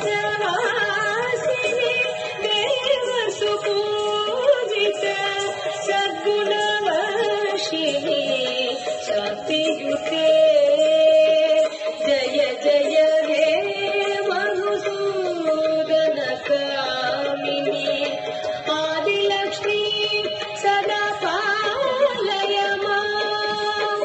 व्रजवासिनि देवसुपूजित सद्गुणवर्षिणि शान्तियुते जय जय हे मधुसूदन कामिनि आदिलक्ष्मी सदा पालय माम्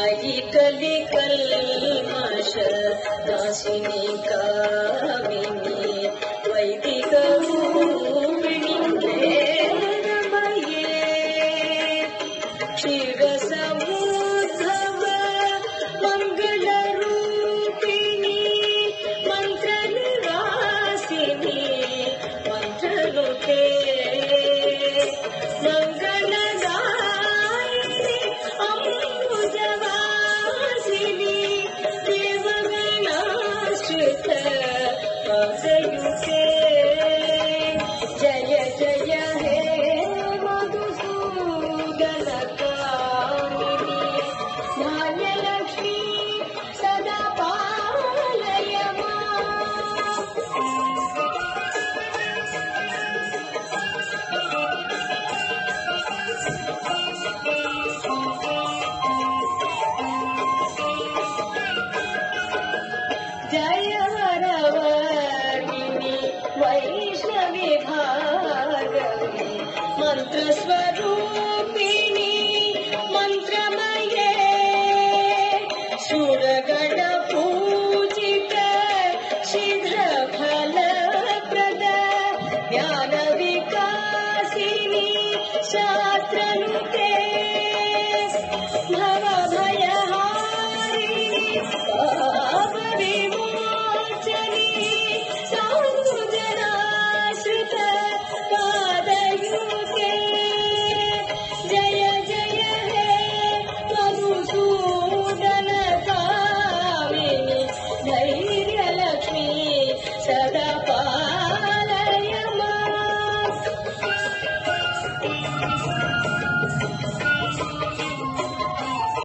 अयि कलिकल्मष नाशिनी कामिनि वैदिक रूपिणि नमये क्षीरसमुद्भव मङ्गलरूपिणि मन्त्रनिवासिनि मन्त्ररूपे मङ्गलदायिनि अम्बुजवासिनि देवगणाश्रित पादयुते जय जय हे मधुसूदन कामिनि धान्यलक्ष्मी सदा पालय माम् जय वरवर्णिनि वैष्णवी भागवि मन्त्रस्व